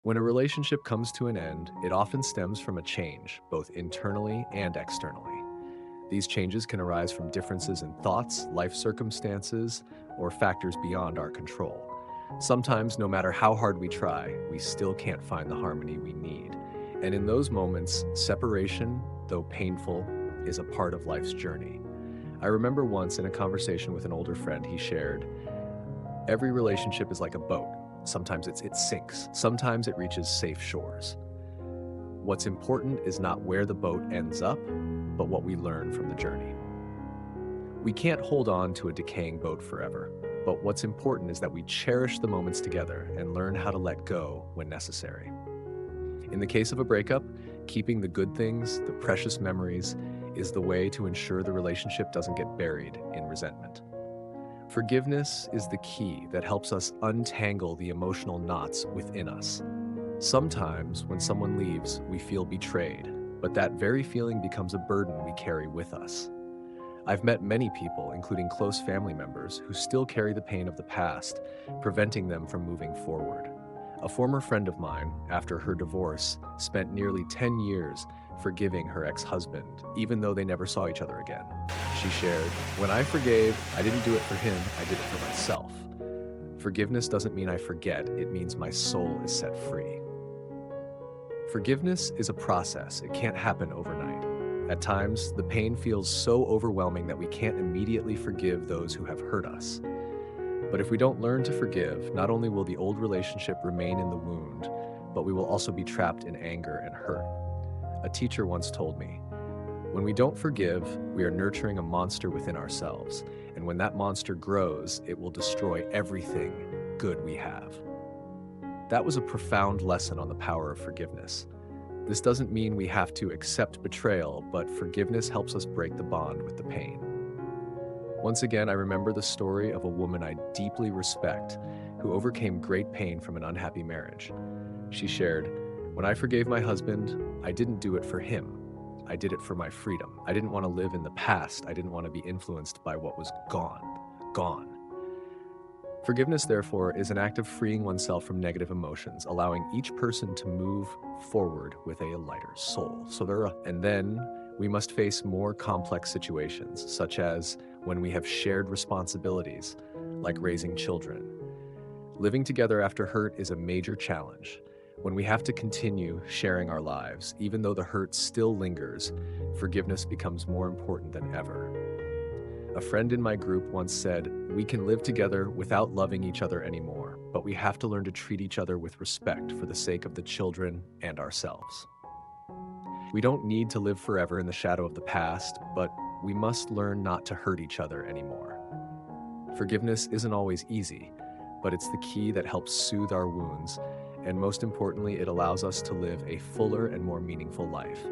When a relationship comes to an end, it often stems from a change, both internally and externally. These changes can arise from differences in thoughts, life circumstances, or factors beyond our control. Sometimes, no matter how hard we try, we still can't find the harmony we need. And in those moments, separation, though painful, is a part of life's journey. I remember once in a conversation with an older friend, he shared, every relationship is like a boat. Sometimes it sinks, sometimes it reaches safe shores. What's important is not where the boat ends up, but what we learn from the journey. We can't hold on to a decaying boat forever, but what's important is that we cherish the moments together and learn how to let go when necessary. In the case of a breakup, keeping the good things, the precious memories, is the way to ensure the relationship doesn't get buried in resentment. Forgiveness is the key that helps us untangle the emotional knots within us. Sometimes, when someone leaves, we feel betrayed, but that very feeling becomes a burden we carry with us. I've met many people, including close family members, who still carry the pain of the past, preventing them from moving forward. A former friend of mine, after her divorce, spent nearly 10 years forgiving her ex-husband, even though they never saw each other again. She shared, "When I forgave, I didn't do it for him, I did it for myself. Forgiveness doesn't mean I forget, it means my soul is set free." Forgiveness is a process, it can't happen overnight. At times, the pain feels so overwhelming that we can't immediately forgive those who have hurt us. But if we don't learn to forgive, not only will the old relationship remain in the wound, but we will also be trapped in anger and hurt. A teacher once told me, when we don't forgive, we are nurturing a monster within ourselves, and when that monster grows, it will destroy everything good we have. That was a profound lesson on the power of forgiveness. This doesn't mean we have to accept betrayal, but forgiveness helps us break the bond with the pain. Once again, I remember the story of a woman I deeply respect who overcame great pain from an unhappy marriage. She shared, "When I forgave my husband, I didn't do it for him. I did it for my freedom. I didn't want to live in the past. I didn't want to be influenced by what was gone." Forgiveness, therefore, is an act of freeing oneself from negative emotions, allowing each person to move forward with a lighter soul. And then we must face more complex situations, such as when we have shared responsibilities, like raising children. Living together after hurt is a major challenge. When we have to continue sharing our lives, even though the hurt still lingers, forgiveness becomes more important than ever. A friend in my group once said, "We can live together without loving each other anymore, but we have to learn to treat each other with respect for the sake of the children and ourselves." We don't need to live forever in the shadow of the past, but we must learn not to hurt each other anymore. Forgiveness isn't always easy, but it's the key that helps soothe our wounds, and most importantly, it allows us to live a fuller and more meaningful life.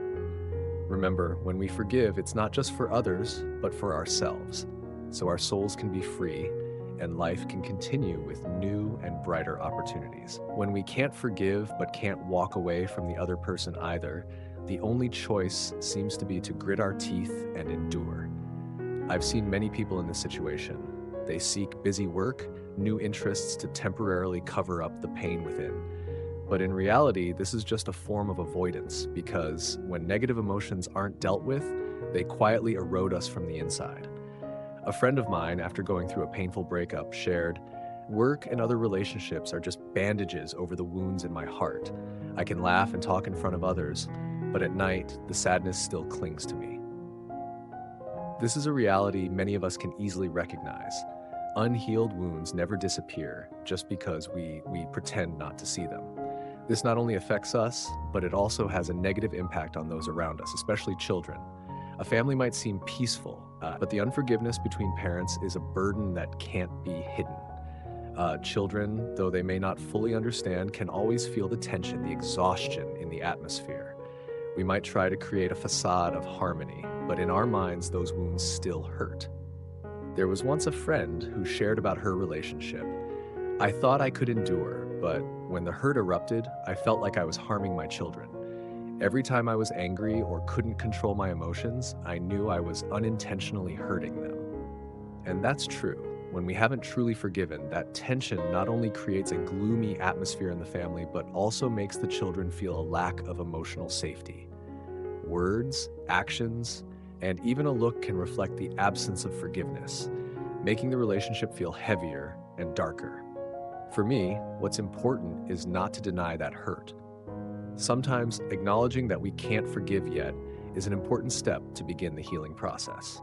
Remember, when we forgive, it's not just for others, but for ourselves, so our souls can be free and life can continue with new and brighter opportunities. When we can't forgive but can't walk away from the other person either, the only choice seems to be to grit our teeth and endure. I've seen many people in this situation. They seek busy work, new interests to temporarily cover up the pain within. But in reality, this is just a form of avoidance because when negative emotions aren't dealt with, they quietly erode us from the inside. A friend of mine, after going through a painful breakup, shared, "Work and other relationships are just bandages over the wounds in my heart. I can laugh and talk in front of others, but at night, the sadness still clings to me." This is a reality many of us can easily recognize. Unhealed wounds never disappear just because we pretend not to see them. This not only affects us, but it also has a negative impact on those around us, especially children. A family might seem peaceful, but the unforgiveness between parents is a burden that can't be hidden. Children, though they may not fully understand, can always feel the tension, the exhaustion in the atmosphere. We might try to create a facade of harmony, but in our minds, those wounds still hurt. There was once a friend who shared about her relationship. "I thought I could endure, but when the hurt erupted, I felt like I was harming my children. Every time I was angry or couldn't control my emotions, I knew I was unintentionally hurting them." And that's true. When we haven't truly forgiven, that tension not only creates a gloomy atmosphere in the family, but also makes the children feel a lack of emotional safety. Words, actions, and even a look can reflect the absence of forgiveness, making the relationship feel heavier and darker. For me, what's important is not to deny that hurt. Sometimes acknowledging that we can't forgive yet is an important step to begin the healing process.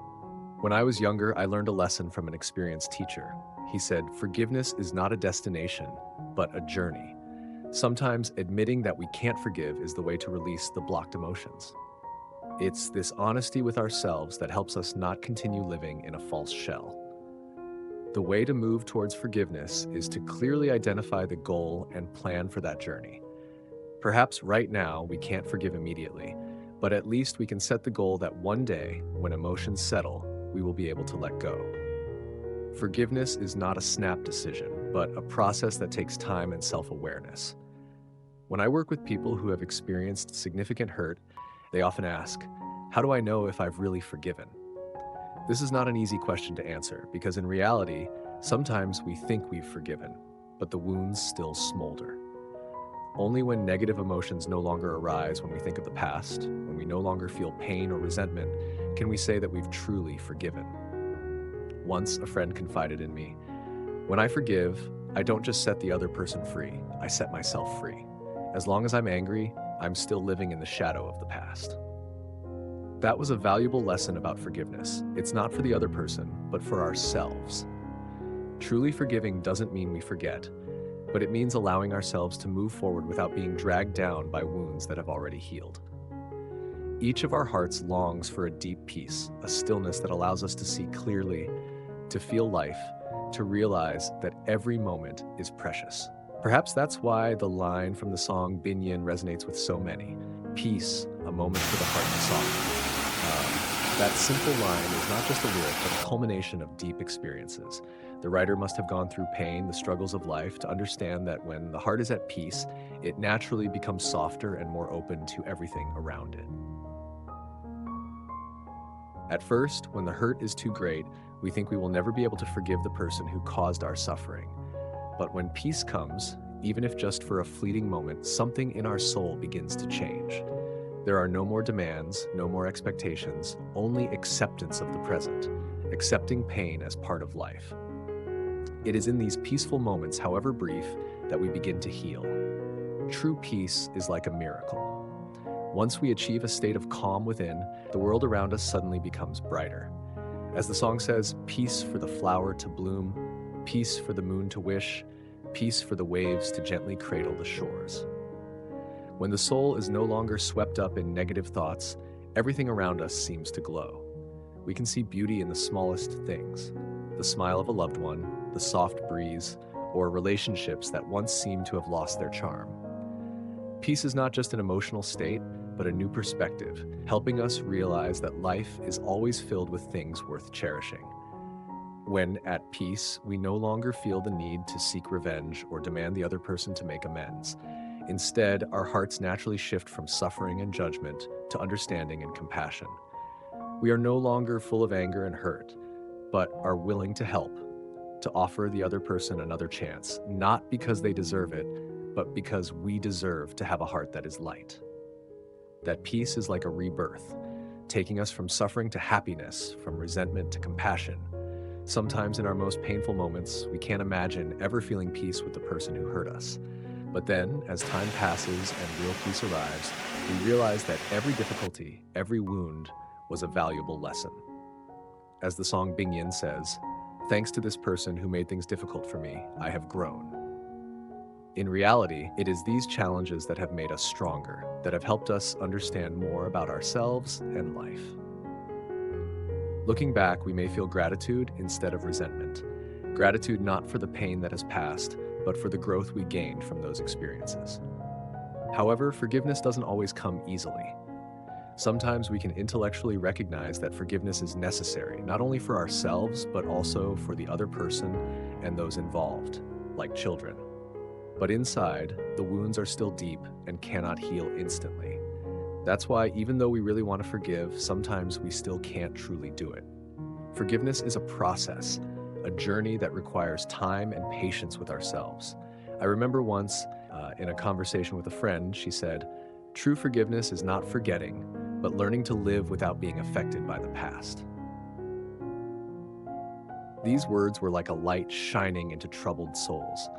When I was younger, I learned a lesson from an experienced teacher. He said, "Forgiveness is not a destination, but a journey." Sometimes admitting that we can't forgive is the way to release the blocked emotions. It's this honesty with ourselves that helps us not continue living in a false shell. The way to move towards forgiveness is to clearly identify the goal and plan for that journey. Perhaps right now we can't forgive immediately, but at least we can set the goal that one day, when emotions settle, we will be able to let go. Forgiveness is not a snap decision, but a process that takes time and self-awareness. When I work with people who have experienced significant hurt, they often ask, "How do I know if I've really forgiven?" This is not an easy question to answer because in reality, sometimes we think we've forgiven, but the wounds still smolder. Only when negative emotions no longer arise when we think of the past, when we no longer feel pain or resentment, can we say that we've truly forgiven. Once a friend confided in me, "When I forgive, I don't just set the other person free, I set myself free. As long as I'm angry, I'm still living in the shadow of the past." That was a valuable lesson about forgiveness. It's not for the other person, but for ourselves. Truly forgiving doesn't mean we forget, but it means allowing ourselves to move forward without being dragged down by wounds that have already healed. Each of our hearts longs for a deep peace, a stillness that allows us to see clearly, to feel life, to realize that every moment is precious. Perhaps that's why the line from the song Binyan resonates with so many. Peace, a moment for the heart to soften. That simple line is not just a lyric, but a culmination of deep experiences. The writer must have gone through pain, the struggles of life, to understand that when the heart is at peace, it naturally becomes softer and more open to everything around it. At first, when the hurt is too great, we think we will never be able to forgive the person who caused our suffering. But when peace comes, even if just for a fleeting moment, something in our soul begins to change. There are no more demands, no more expectations, only acceptance of the present, accepting pain as part of life. It is in these peaceful moments, however brief, that we begin to heal. True peace is like a miracle. Once we achieve a state of calm within, the world around us suddenly becomes brighter. As the song says, peace for the flower to bloom, peace for the moon to wish, peace for the waves to gently cradle the shores. When the soul is no longer swept up in negative thoughts, everything around us seems to glow. We can see beauty in the smallest things, the smile of a loved one, the soft breeze, or relationships that once seemed to have lost their charm. Peace is not just an emotional state, but a new perspective, helping us realize that life is always filled with things worth cherishing. When at peace, we no longer feel the need to seek revenge or demand the other person to make amends. Instead, our hearts naturally shift from suffering and judgment to understanding and compassion. We are no longer full of anger and hurt, but are willing to help, to offer the other person another chance, not because they deserve it, but because we deserve to have a heart that is light. That peace is like a rebirth, taking us from suffering to happiness, from resentment to compassion. Sometimes in our most painful moments, we can't imagine ever feeling peace with the person who hurt us. But then, as time passes and real peace arrives, we realize that every difficulty, every wound, was a valuable lesson. As the song Binyan says, "Thanks to this person who made things difficult for me, I have grown." In reality, it is these challenges that have made us stronger, that have helped us understand more about ourselves and life. Looking back, we may feel gratitude instead of resentment. Gratitude not for the pain that has passed, but for the growth we gained from those experiences. However, forgiveness doesn't always come easily. Sometimes we can intellectually recognize that forgiveness is necessary, not only for ourselves, but also for the other person and those involved, like children. But inside, the wounds are still deep and cannot heal instantly. That's why even though we really want to forgive, sometimes we still can't truly do it. Forgiveness is a process, a journey that requires time and patience with ourselves. I remember once in a conversation with a friend, she said, "True forgiveness is not forgetting, but learning to live without being affected by the past." These words were like a light shining into troubled souls.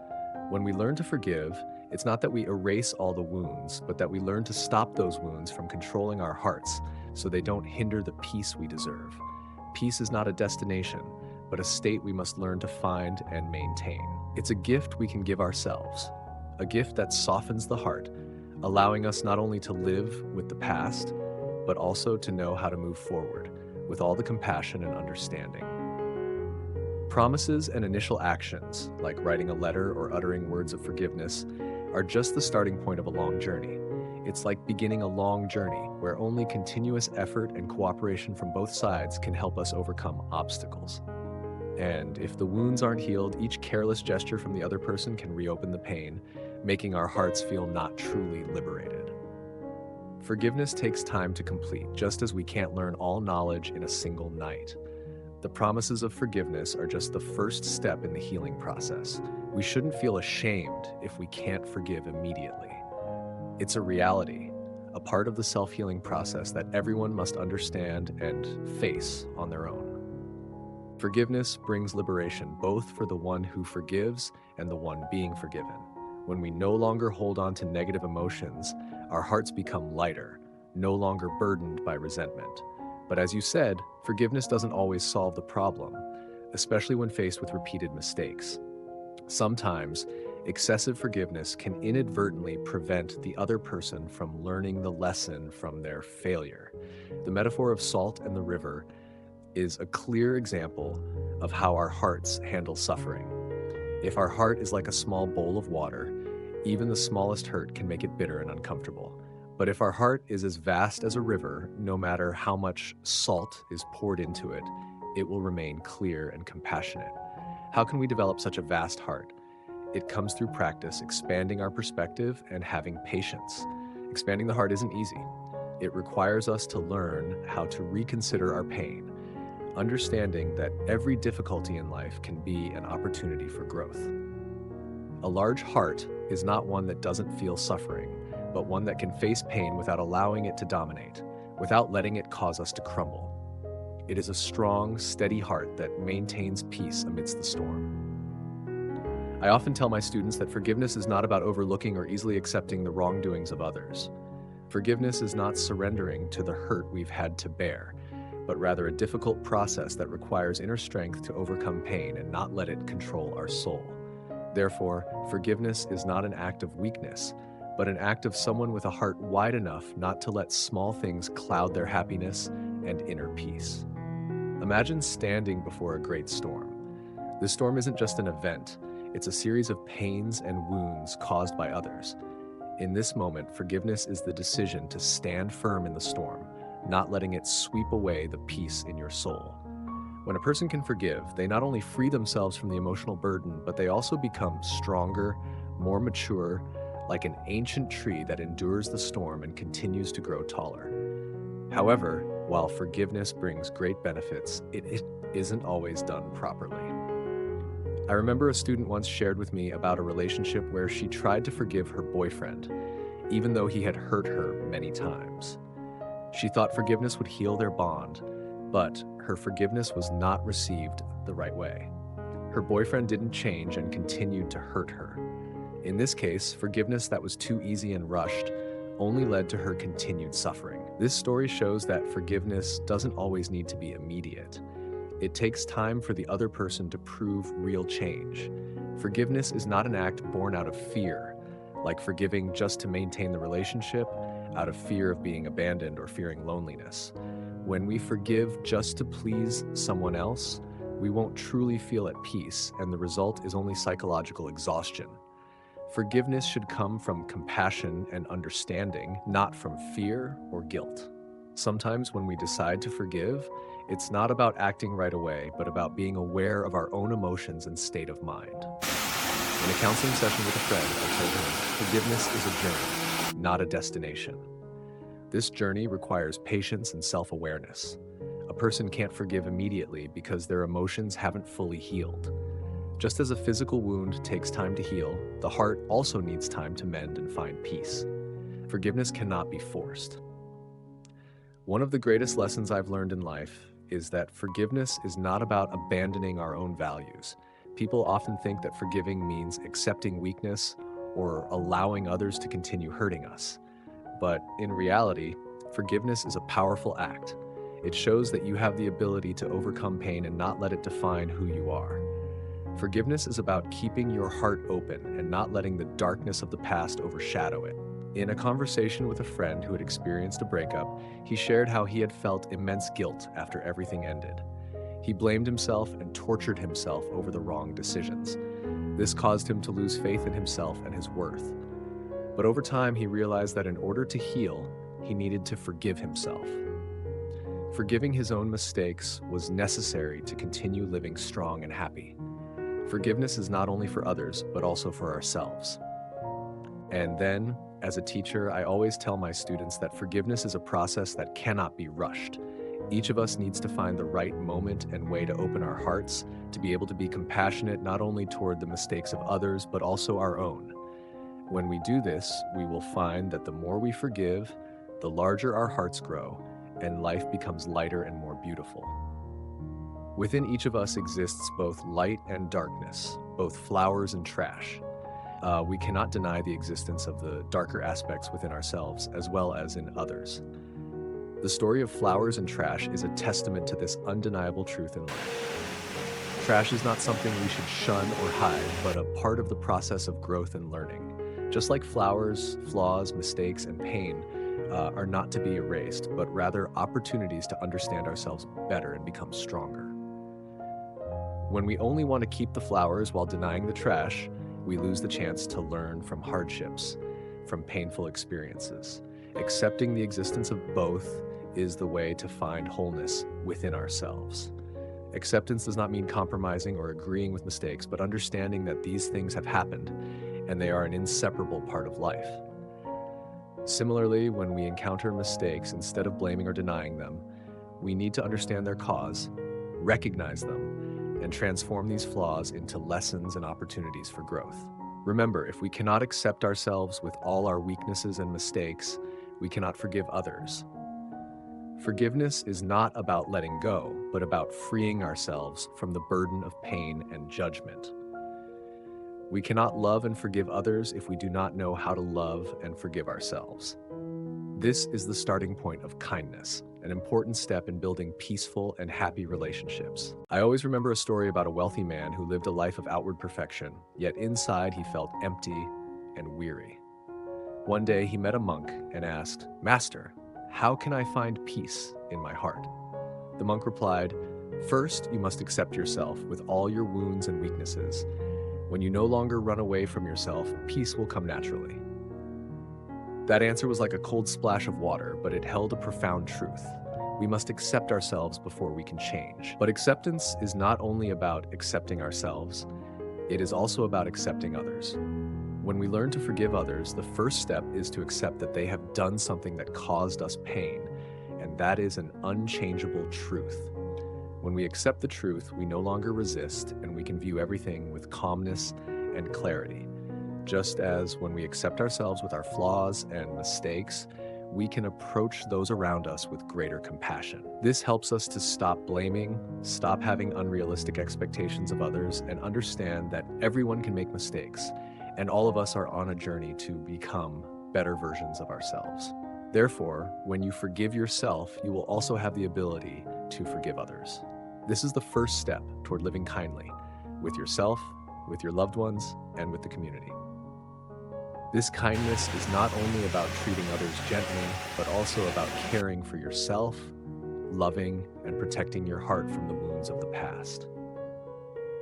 When we learn to forgive, it's not that we erase all the wounds, but that we learn to stop those wounds from controlling our hearts so they don't hinder the peace we deserve. Peace is not a destination, but a state we must learn to find and maintain. It's a gift we can give ourselves, a gift that softens the heart, allowing us not only to live with the past, but also to know how to move forward with all the compassion and understanding. Promises and initial actions, like writing a letter or uttering words of forgiveness, are just the starting point of a long journey. It's like beginning a long journey where only continuous effort and cooperation from both sides can help us overcome obstacles. And if the wounds aren't healed, each careless gesture from the other person can reopen the pain, making our hearts feel not truly liberated. Forgiveness takes time to complete, just as we can't learn all knowledge in a single night. The promises of forgiveness are just the first step in the healing process. We shouldn't feel ashamed if we can't forgive immediately. It's a reality, a part of the self-healing process that everyone must understand and face on their own. Forgiveness brings liberation both for the one who forgives and the one being forgiven. When we no longer hold on to negative emotions, our hearts become lighter, no longer burdened by resentment. But as you said, forgiveness doesn't always solve the problem, especially when faced with repeated mistakes. Sometimes, excessive forgiveness can inadvertently prevent the other person from learning the lesson from their failure. The metaphor of salt and the river is a clear example of how our hearts handle suffering. If our heart is like a small bowl of water, even the smallest hurt can make it bitter and uncomfortable. But if our heart is as vast as a river, no matter how much salt is poured into it, it will remain clear and compassionate. How can we develop such a vast heart? It comes through practice, expanding our perspective and having patience. Expanding the heart isn't easy. It requires us to learn how to reconsider our pain, understanding that every difficulty in life can be an opportunity for growth. A large heart is not one that doesn't feel suffering, but one that can face pain without allowing it to dominate, without letting it cause us to crumble. It is a strong, steady heart that maintains peace amidst the storm. I often tell my students that forgiveness is not about overlooking or easily accepting the wrongdoings of others. Forgiveness is not surrendering to the hurt we've had to bear, but rather a difficult process that requires inner strength to overcome pain and not let it control our soul. Therefore, forgiveness is not an act of weakness, but an act of someone with a heart wide enough not to let small things cloud their happiness and inner peace. Imagine standing before a great storm. This storm isn't just an event, it's a series of pains and wounds caused by others. In this moment, forgiveness is the decision to stand firm in the storm, not letting it sweep away the peace in your soul. When a person can forgive, they not only free themselves from the emotional burden, but they also become stronger, more mature, like an ancient tree that endures the storm and continues to grow taller. However, while forgiveness brings great benefits, it isn't always done properly. I remember a student once shared with me about a relationship where she tried to forgive her boyfriend, even though he had hurt her many times. She thought forgiveness would heal their bond, but her forgiveness was not received the right way. Her boyfriend didn't change and continued to hurt her. In this case, forgiveness that was too easy and rushed only led to her continued suffering. This story shows that forgiveness doesn't always need to be immediate. It takes time for the other person to prove real change. Forgiveness is not an act born out of fear, like forgiving just to maintain the relationship, out of fear of being abandoned or fearing loneliness. When we forgive just to please someone else, we won't truly feel at peace, and the result is only psychological exhaustion. Forgiveness should come from compassion and understanding, not from fear or guilt. Sometimes when we decide to forgive, it's not about acting right away, but about being aware of our own emotions and state of mind. In a counseling session with a friend, I told him, forgiveness is a journey, not a destination. This journey requires patience and self-awareness. a person can't forgive immediately because their emotions haven't fully healed. Just as a physical wound takes time to heal, the heart also needs time to mend and find peace. Forgiveness cannot be forced. One of the greatest lessons I've learned in life is that forgiveness is not about abandoning our own values. People often think that forgiving means accepting weakness or allowing others to continue hurting us. But in reality, forgiveness is a powerful act. It shows that you have the ability to overcome pain and not let it define who you are. Forgiveness is about keeping your heart open and not letting the darkness of the past overshadow it. In a conversation with a friend who had experienced a breakup, he shared how he had felt immense guilt after everything ended. He blamed himself and tortured himself over the wrong decisions. This caused him to lose faith in himself and his worth. But over time, he realized that in order to heal, he needed to forgive himself. Forgiving his own mistakes was necessary to continue living strong and happy. Forgiveness is not only for others, but also for ourselves. And then, as a teacher, I always tell my students that forgiveness is a process that cannot be rushed. Each of us needs to find the right moment and way to open our hearts, to be able to be compassionate not only toward the mistakes of others, but also our own. When we do this, we will find that the more we forgive, the larger our hearts grow, and life becomes lighter and more beautiful. Within each of us exists both light and darkness, both flowers and trash. We cannot deny the existence of the darker aspects within ourselves as well as in others. The story of flowers and trash is a testament to this undeniable truth in life. Trash is not something we should shun or hide, but a part of the process of growth and learning. Just like flowers, flaws, mistakes, and pain are not to be erased, but rather opportunities to understand ourselves better and become stronger. When we only want to keep the flowers while denying the trash, we lose the chance to learn from hardships, from painful experiences. Accepting the existence of both is the way to find wholeness within ourselves. Acceptance does not mean compromising or agreeing with mistakes, but understanding that these things have happened and they are an inseparable part of life. Similarly, when we encounter mistakes, instead of blaming or denying them, we need to understand their cause, recognize them, and transform these flaws into lessons and opportunities for growth. Remember, if we cannot accept ourselves with all our weaknesses and mistakes, we cannot forgive others. Forgiveness is not about letting go, but about freeing ourselves from the burden of pain and judgment. We cannot love and forgive others if we do not know how to love and forgive ourselves. This is the starting point of kindness, an important step in building peaceful and happy relationships. I always remember a story about a wealthy man who lived a life of outward perfection, yet inside he felt empty and weary. One day he met a monk and asked, "Master, how can I find peace in my heart?" The monk replied, "First, you must accept yourself with all your wounds and weaknesses. When you no longer run away from yourself, peace will come naturally." That answer was like a cold splash of water, but it held a profound truth. We must accept ourselves before we can change. But acceptance is not only about accepting ourselves, it is also about accepting others. When we learn to forgive others, the first step is to accept that they have done something that caused us pain, and that is an unchangeable truth. When we accept the truth, we no longer resist, and we can view everything with calmness and clarity. Just as when we accept ourselves with our flaws and mistakes, we can approach those around us with greater compassion. This helps us to stop blaming, stop having unrealistic expectations of others, and understand that everyone can make mistakes, and all of us are on a journey to become better versions of ourselves. Therefore, when you forgive yourself, you will also have the ability to forgive others. This is the first step toward living kindly with yourself, with your loved ones, and with the community. This kindness is not only about treating others gently, but also about caring for yourself, loving, and protecting your heart from the wounds of the past.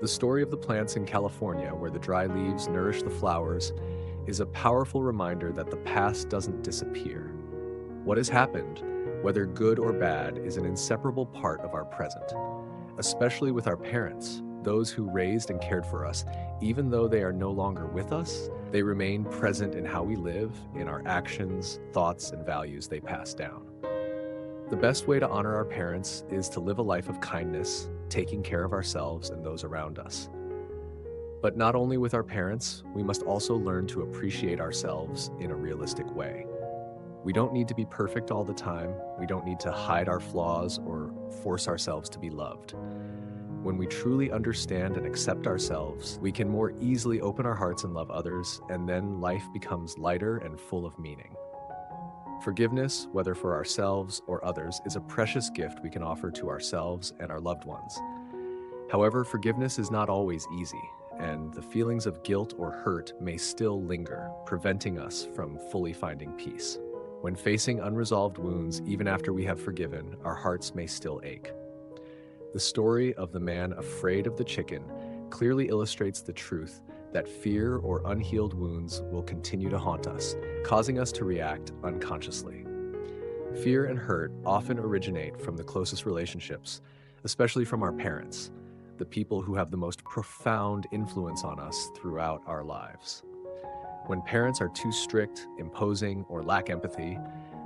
The story of the plants in California, where the dry leaves nourish the flowers, is a powerful reminder that the past doesn't disappear. What has happened, whether good or bad, is an inseparable part of our present, especially with our parents, those who raised and cared for us. Even though they are no longer with us, they remain present in how we live, in our actions, thoughts, and values they pass down. The best way to honor our parents is to live a life of kindness, taking care of ourselves and those around us. But not only with our parents, we must also learn to appreciate ourselves in a realistic way. We don't need to be perfect all the time. We don't need to hide our flaws or force ourselves to be loved. When we truly understand and accept ourselves, we can more easily open our hearts and love others, and then life becomes lighter and full of meaning. Forgiveness, whether for ourselves or others, is a precious gift we can offer to ourselves and our loved ones. However, forgiveness is not always easy, and the feelings of guilt or hurt may still linger, preventing us from fully finding peace. When facing unresolved wounds, even after we have forgiven, our hearts may still ache. The story of the man afraid of the chicken clearly illustrates the truth that fear or unhealed wounds will continue to haunt us, causing us to react unconsciously. Fear and hurt often originate from the closest relationships, especially from our parents, the people who have the most profound influence on us throughout our lives. When parents are too strict, imposing, or lack empathy,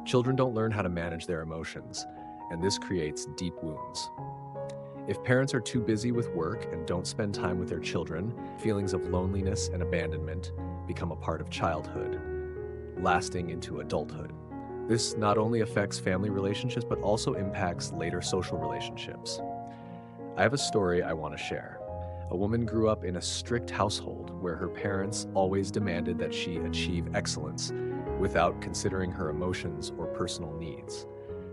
children don't learn how to manage their emotions, and this creates deep wounds. If parents are too busy with work and don't spend time with their children, feelings of loneliness and abandonment become a part of childhood, lasting into adulthood. This not only affects family relationships, but also impacts later social relationships. I have a story I want to share. A woman grew up in a strict household where her parents always demanded that she achieve excellence without considering her emotions or personal needs.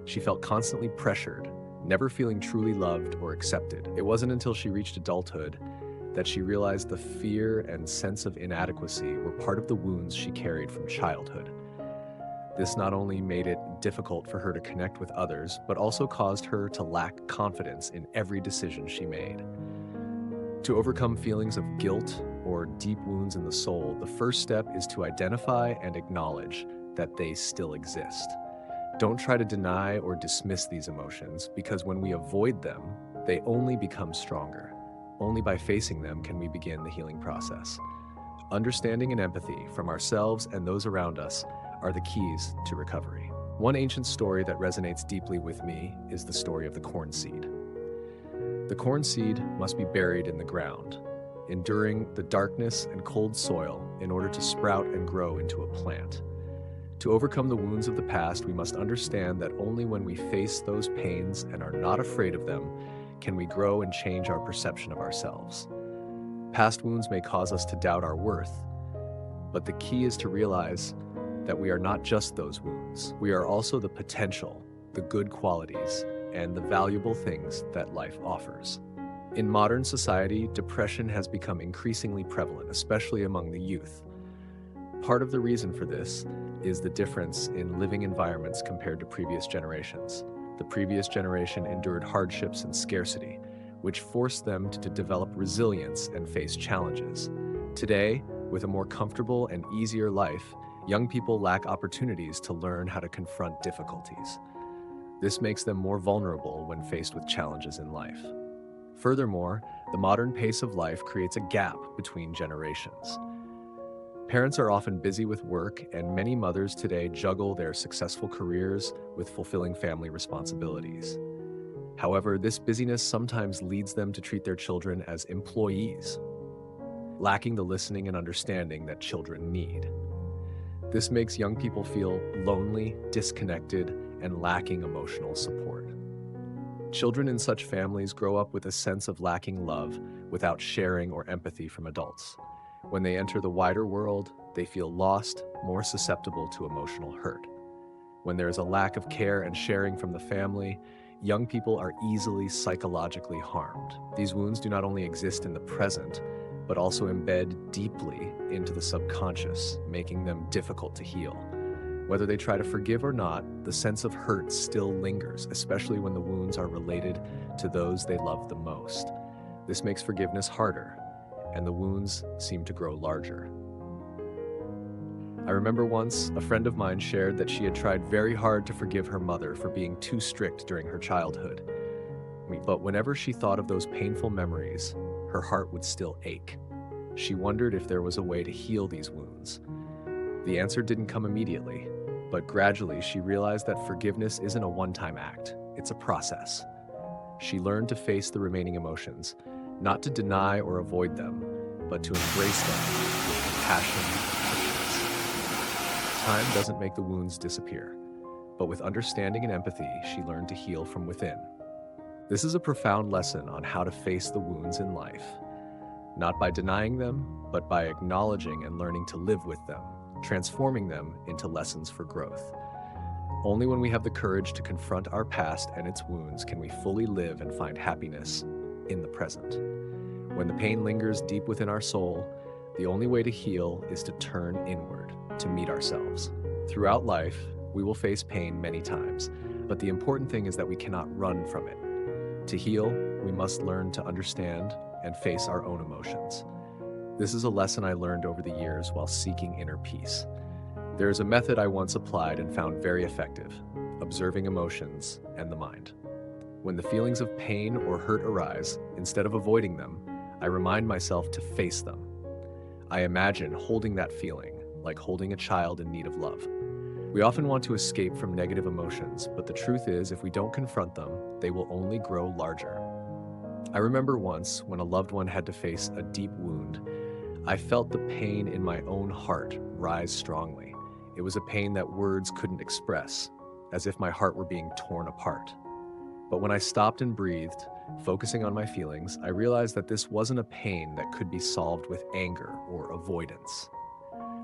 She felt constantly pressured, never feeling truly loved or accepted. It wasn't until she reached adulthood that she realized the fear and sense of inadequacy were part of the wounds she carried from childhood. This not only made it difficult for her to connect with others, but also caused her to lack confidence in every decision she made. To overcome feelings of guilt or deep wounds in the soul, the first step is to identify and acknowledge that they still exist. Don't try to deny or dismiss these emotions, because when we avoid them, they only become stronger. Only by facing them can we begin the healing process. Understanding and empathy from ourselves and those around us are the keys to recovery. One ancient story that resonates deeply with me is the story of the corn seed. The corn seed must be buried in the ground, enduring the darkness and cold soil in order to sprout and grow into a plant. To overcome the wounds of the past, we must understand that only when we face those pains and are not afraid of them can we grow and change our perception of ourselves. Past wounds may cause us to doubt our worth, but the key is to realize that we are not just those wounds. We are also the potential, the good qualities, and the valuable things that life offers. In modern society, depression has become increasingly prevalent, especially among the youth. Part of the reason for this is the difference in living environments compared to previous generations. The previous generation endured hardships and scarcity, which forced them to develop resilience and face challenges. Today, with a more comfortable and easier life, young people lack opportunities to learn how to confront difficulties. This makes them more vulnerable when faced with challenges in life. Furthermore, the modern pace of life creates a gap between generations. Parents are often busy with work, and many mothers today juggle their successful careers with fulfilling family responsibilities. However, this busyness sometimes leads them to treat their children as employees, lacking the listening and understanding that children need. This makes young people feel lonely, disconnected, and lacking emotional support. Children in such families grow up with a sense of lacking love without sharing or empathy from adults. When they enter the wider world, they feel lost, more susceptible to emotional hurt. When there is a lack of care and sharing from the family, young people are easily psychologically harmed. These wounds do not only exist in the present, but also embed deeply into the subconscious, making them difficult to heal. Whether they try to forgive or not, the sense of hurt still lingers, especially when the wounds are related to those they love the most. This makes forgiveness harder, and the wounds seem to grow larger. I remember once a friend of mine shared that she had tried very hard to forgive her mother for being too strict during her childhood. But whenever she thought of those painful memories, her heart would still ache. She wondered if there was a way to heal these wounds. The answer didn't come immediately. But gradually, she realized that forgiveness isn't a one-time act, it's a process. She learned to face the remaining emotions, not to deny or avoid them, but to embrace them with compassion and patience. Time doesn't make the wounds disappear, but with understanding and empathy, she learned to heal from within. This is a profound lesson on how to face the wounds in life, not by denying them, but by acknowledging and learning to live with them, transforming them into lessons for growth. Only when we have the courage to confront our past and its wounds can we fully live and find happiness in the present. When the pain lingers deep within our soul, the only way to heal is to turn inward, to meet ourselves. Throughout life, we will face pain many times, but the important thing is that we cannot run from it. To heal, we must learn to understand and face our own emotions. This is a lesson I learned over the years while seeking inner peace. There is a method I once applied and found very effective: observing emotions and the mind. When the feelings of pain or hurt arise, instead of avoiding them, I remind myself to face them. I imagine holding that feeling, like holding a child in need of love. We often want to escape from negative emotions, but the truth is, if we don't confront them, they will only grow larger. I remember once, when a loved one had to face a deep wound, I felt the pain in my own heart rise strongly. It was a pain that words couldn't express, as if my heart were being torn apart. But when I stopped and breathed, focusing on my feelings, I realized that this wasn't a pain that could be solved with anger or avoidance.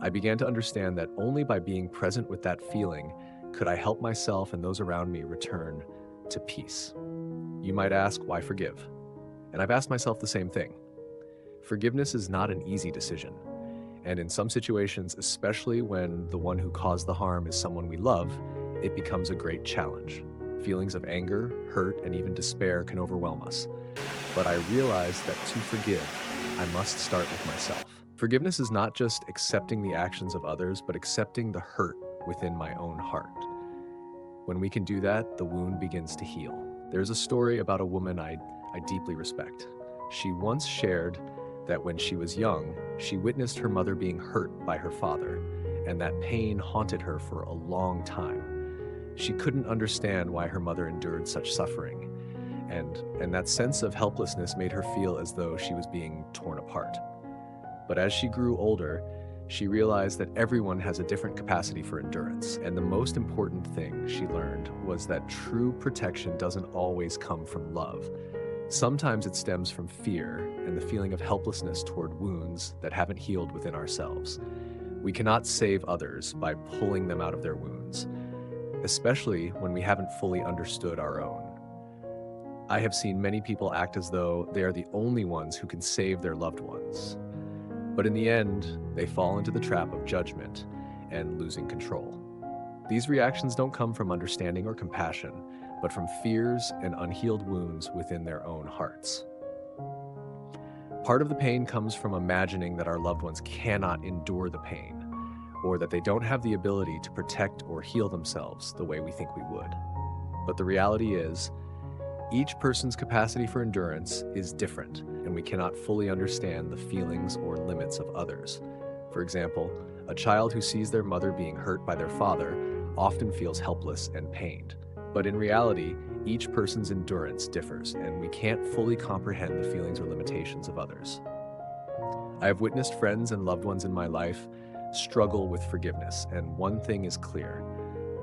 I began to understand that only by being present with that feeling could I help myself and those around me return to peace. You might ask, why forgive? And I've asked myself the same thing. Forgiveness is not an easy decision. And in some situations, especially when the one who caused the harm is someone we love, it becomes a great challenge. Feelings of anger, hurt, and even despair can overwhelm us. But I realized that to forgive, I must start with myself. Forgiveness is not just accepting the actions of others, but accepting the hurt within my own heart. When we can do that, the wound begins to heal. There's a story about a woman I deeply respect. She once shared that when she was young, she witnessed her mother being hurt by her father, and that pain haunted her for a long time. She couldn't understand why her mother endured such suffering, and that sense of helplessness made her feel as though she was being torn apart. But as she grew older, she realized that everyone has a different capacity for endurance, and the most important thing she learned was that true protection doesn't always come from love. Sometimes it stems from fear and the feeling of helplessness toward wounds that haven't healed within ourselves. We cannot save others by pulling them out of their wounds, especially when we haven't fully understood our own. I have seen many people act as though they are the only ones who can save their loved ones. But in the end, they fall into the trap of judgment and losing control. These reactions don't come from understanding or compassion, but from fears and unhealed wounds within their own hearts. Part of the pain comes from imagining that our loved ones cannot endure the pain, or that they don't have the ability to protect or heal themselves the way we think we would. But the reality is, each person's capacity for endurance is different, and we cannot fully understand the feelings or limits of others. For example, a child who sees their mother being hurt by their father often feels helpless and pained. But in reality, each person's endurance differs, and we can't fully comprehend the feelings or limitations of others. I have witnessed friends and loved ones in my life struggle with forgiveness, and one thing is clear: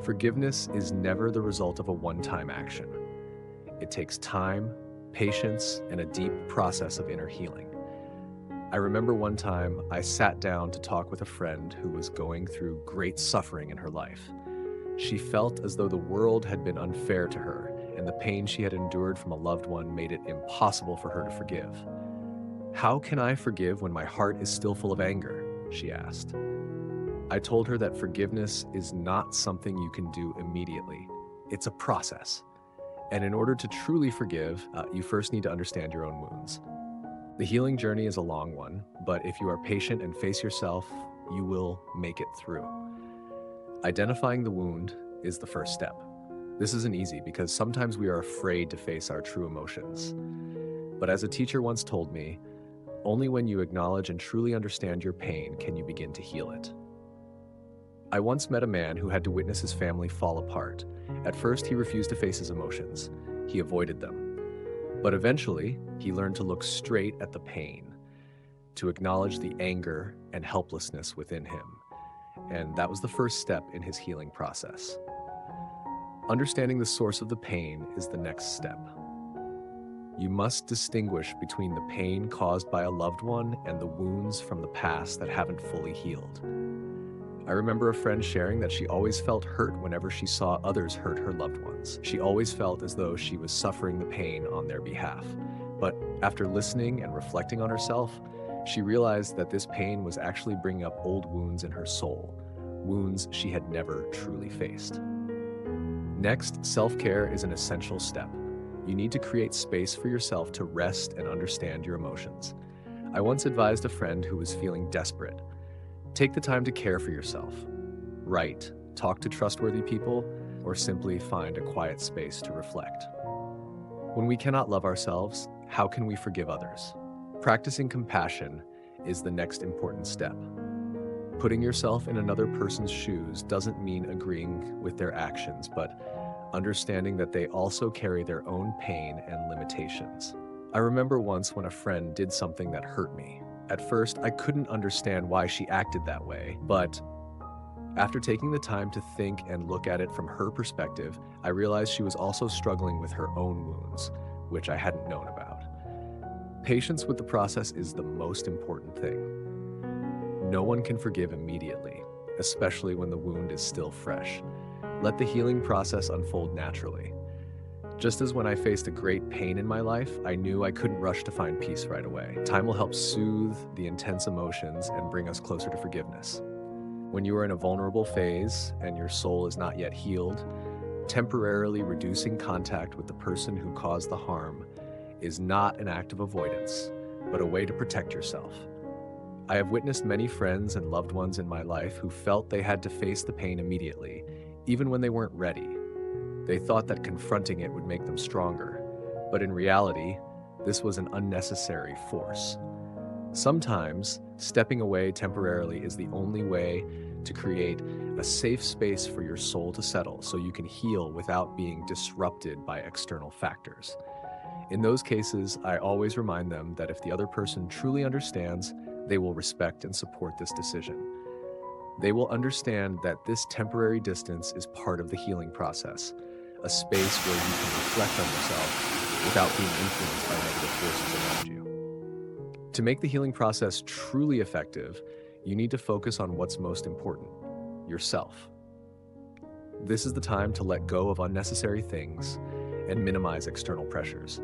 forgiveness is never the result of a one-time action. It takes time, patience, and a deep process of inner healing. I remember one time I sat down to talk with a friend who was going through great suffering in her life. She felt as though the world had been unfair to her, and the pain she had endured from a loved one made it impossible for her to forgive. "How can I forgive when my heart is still full of anger?" she asked. I told her that forgiveness is not something you can do immediately. It's a process. And in order to truly forgive, you first need to understand your own wounds. The healing journey is a long one, but if you are patient and face yourself, you will make it through. Identifying the wound is the first step. This isn't easy because sometimes we are afraid to face our true emotions. But as a teacher once told me, only when you acknowledge and truly understand your pain can you begin to heal it. I once met a man who had to witness his family fall apart. At first, he refused to face his emotions. He avoided them. But eventually, he learned to look straight at the pain, to acknowledge the anger and helplessness within him. And that was the first step in his healing process. Understanding the source of the pain is the next step. You must distinguish between the pain caused by a loved one and the wounds from the past that haven't fully healed. I remember a friend sharing that she always felt hurt whenever she saw others hurt her loved ones. She always felt as though she was suffering the pain on their behalf. But after listening and reflecting on herself, she realized that this pain was actually bringing up old wounds in her soul, wounds she had never truly faced. Next, self-care is an essential step. You need to create space for yourself to rest and understand your emotions. I once advised a friend who was feeling desperate. Take the time to care for yourself. Write, talk to trustworthy people, or simply find a quiet space to reflect. When we cannot love ourselves, how can we forgive others? Practicing compassion is the next important step. Putting yourself in another person's shoes doesn't mean agreeing with their actions, but understanding that they also carry their own pain and limitations. I remember once when a friend did something that hurt me. At first, I couldn't understand why she acted that way, but after taking the time to think and look at it from her perspective, I realized she was also struggling with her own wounds, which I hadn't known about. Patience with the process is the most important thing. No one can forgive immediately, especially when the wound is still fresh. Let the healing process unfold naturally. Just as when I faced a great pain in my life, I knew I couldn't rush to find peace right away. Time will help soothe the intense emotions and bring us closer to forgiveness. When you are in a vulnerable phase and your soul is not yet healed, temporarily reducing contact with the person who caused the harm is not an act of avoidance, but a way to protect yourself. I have witnessed many friends and loved ones in my life who felt they had to face the pain immediately, even when they weren't ready. They thought that confronting it would make them stronger, but in reality, this was an unnecessary force. Sometimes, stepping away temporarily is the only way to create a safe space for your soul to settle so you can heal without being disrupted by external factors. In those cases, I always remind them that if the other person truly understands, they will respect and support this decision. They will understand that this temporary distance is part of the healing process, a space where you can reflect on yourself without being influenced by negative forces around you. To make the healing process truly effective, you need to focus on what's most important, yourself. This is the time to let go of unnecessary things and minimize external pressures.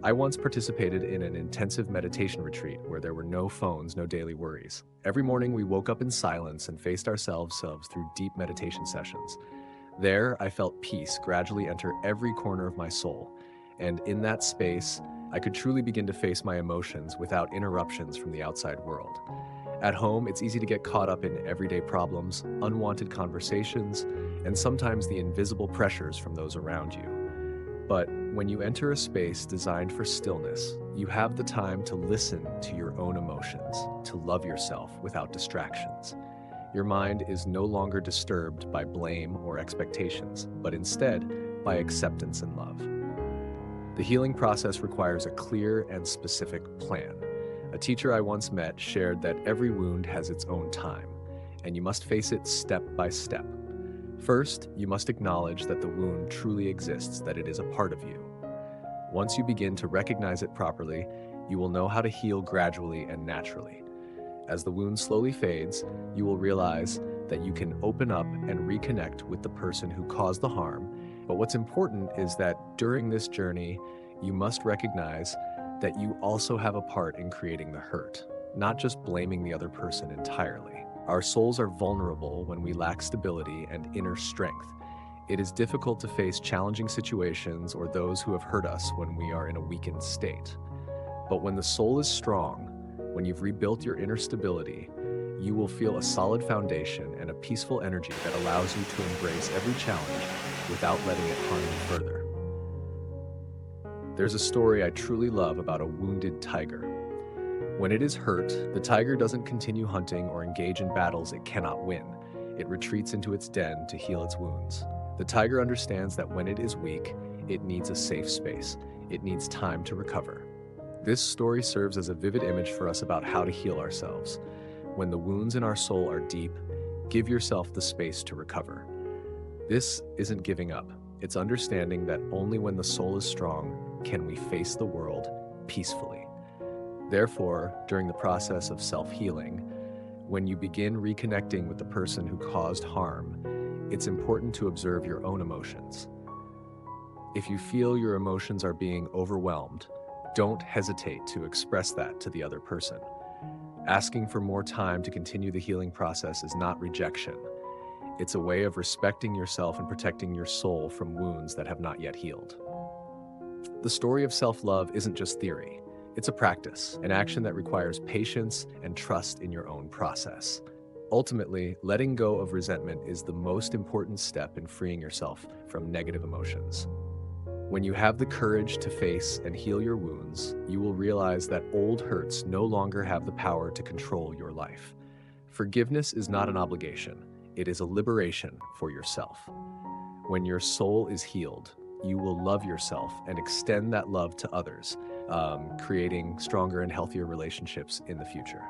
I once participated in an intensive meditation retreat where there were no phones, no daily worries. Every morning we woke up in silence and faced ourselves through deep meditation sessions. There, I felt peace gradually enter every corner of my soul, and in that space, I could truly begin to face my emotions without interruptions from the outside world. At home, it's easy to get caught up in everyday problems, unwanted conversations, and sometimes the invisible pressures from those around you. But when you enter a space designed for stillness, you have the time to listen to your own emotions, to love yourself without distractions. Your mind is no longer disturbed by blame or expectations, but instead by acceptance and love. The healing process requires a clear and specific plan. A teacher I once met shared that every wound has its own time, and you must face it step by step. First, you must acknowledge that the wound truly exists, that it is a part of you. Once you begin to recognize it properly, you will know how to heal gradually and naturally. As the wound slowly fades, you will realize that you can open up and reconnect with the person who caused the harm. But what's important is that during this journey, you must recognize that you also have a part in creating the hurt, not just blaming the other person entirely. Our souls are vulnerable when we lack stability and inner strength. It is difficult to face challenging situations or those who have hurt us when we are in a weakened state. But when the soul is strong, when you've rebuilt your inner stability, you will feel a solid foundation and a peaceful energy that allows you to embrace every challenge without letting it harm you further. There's a story I truly love about a wounded tiger. When it is hurt, the tiger doesn't continue hunting or engage in battles it cannot win. it retreats into its den to heal its wounds. The tiger understands that when it is weak, it needs a safe space. It needs time to recover. This story serves as a vivid image for us about how to heal ourselves. When the wounds in our soul are deep, give yourself the space to recover. This isn't giving up. It's understanding that only when the soul is strong can we face the world peacefully. Therefore, during the process of self-healing, when you begin reconnecting with the person who caused harm, it's important to observe your own emotions. If you feel your emotions are being overwhelmed, don't hesitate to express that to the other person. Asking for more time to continue the healing process is not rejection. It's a way of respecting yourself and protecting your soul from wounds that have not yet healed. The story of self-love isn't just theory. It's a practice, an action that requires patience and trust in your own process. Ultimately, letting go of resentment is the most important step in freeing yourself from negative emotions. When you have the courage to face and heal your wounds, you will realize that old hurts no longer have the power to control your life. Forgiveness is not an obligation. It is a liberation for yourself. When your soul is healed, you will love yourself and extend that love to others, creating stronger and healthier relationships in the future.